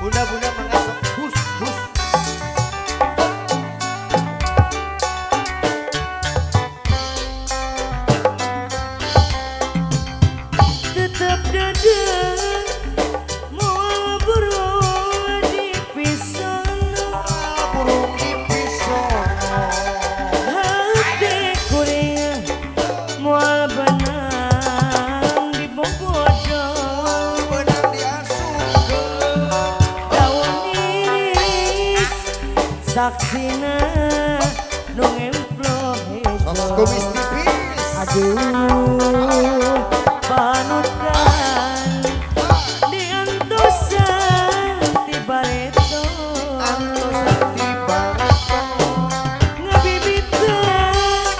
Bunda-bunda mengasap hus hus. Tetap dada mau burung di pisono, Burung di pisono. hati kuring mual benang di bobodo, Benang diasukeun. daun iris saksina nu ngemplo Sos hejo. kumis tipis. Aduh, panutan diantosan ti bareto, Antosan di bareto. ngabibiteun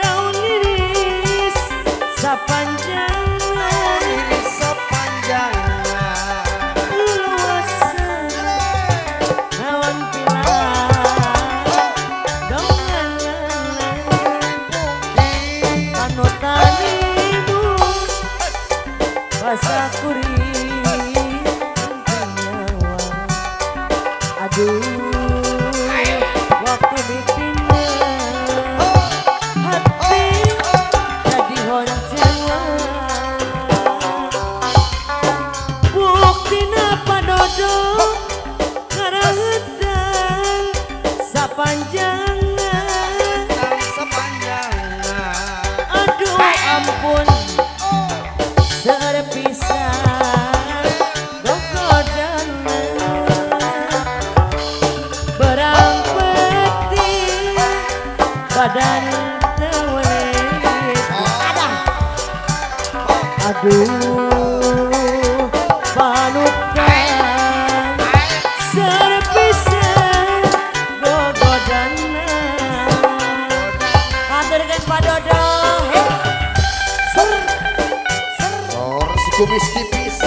daun iris sapanjangan Iris sepanjangan. luasan lawan pilar dongan panutan ibu rasa kuring nyawa. Aduh, waktu bikinnya hati jadi honcewa. Buktina padodo ngarahetan sapanjangan. Dan sepanjangan. Aduh ampun, serpisan gogodana berang peti badan tewet. Aduh, panutan serpisan gogodana. Katurkeun padodo. Sor si kumis tipis.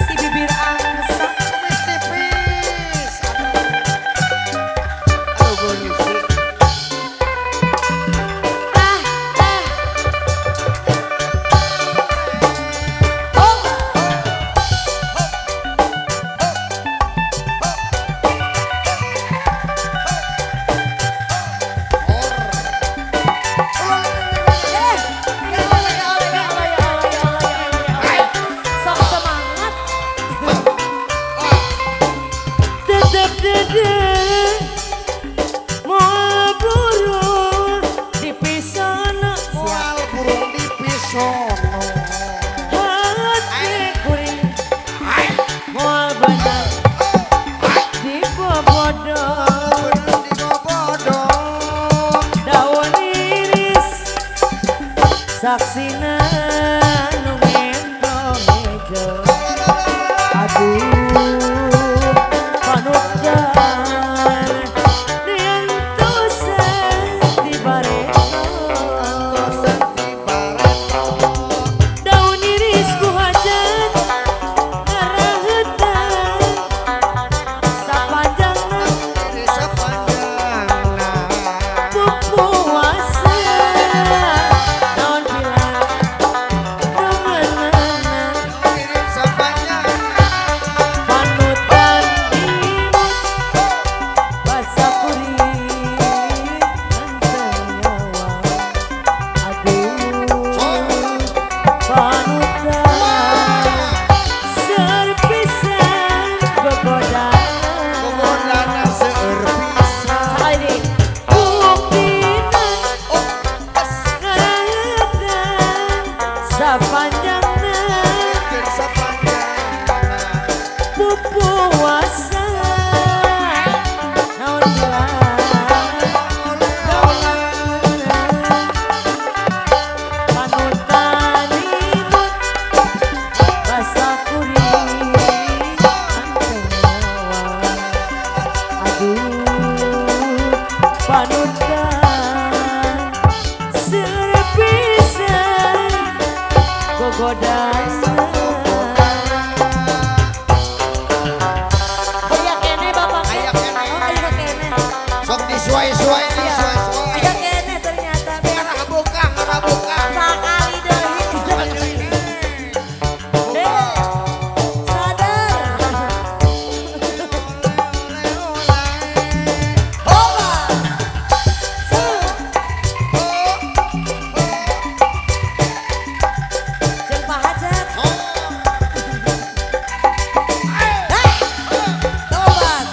Si bibir angsa Kumis tipis. Aduh gue ngisi. sok semangat. Tetap dede mau burung di pisono, Mual burung di pisono. hati kuring mau benar di bobodo, Benang di bobodo. daun iris saksina nu ngendong hejo. Aduh, panutan diantosan di bareto, Antosan di bareto. daun iris ku hajat ngarahetan sapanjangan Di sepanjangan. pupuasan naon pilar godana. Aya kene bapak. Aya kene. Oh, aya kene. Sok disuai-suai nih, Iya. disuai-suai. Aya kene ternyata. Ngarah buka, ngarah buka. Sakali deui. Aduh ini. Deh. Sadar. Hoba. Jeung pahajat. Tobat.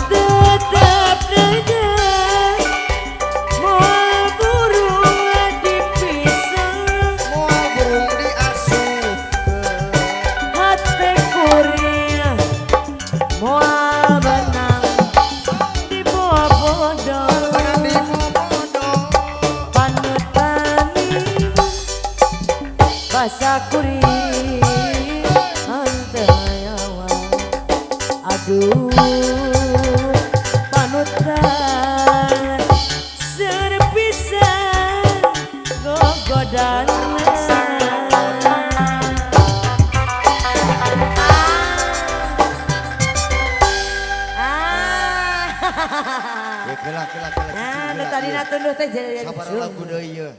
Tetap dengan moal burung dipisah, Moal burung diasuh. hati kuring moal benang di bawah bodong. Benang di bobodo. Panutani basa kuring antayawa. Aduh panutan serpisah gogodana. Ah. Kela. Nah, nu tadi tunduh teh jadi Sabar lagu deui ieu.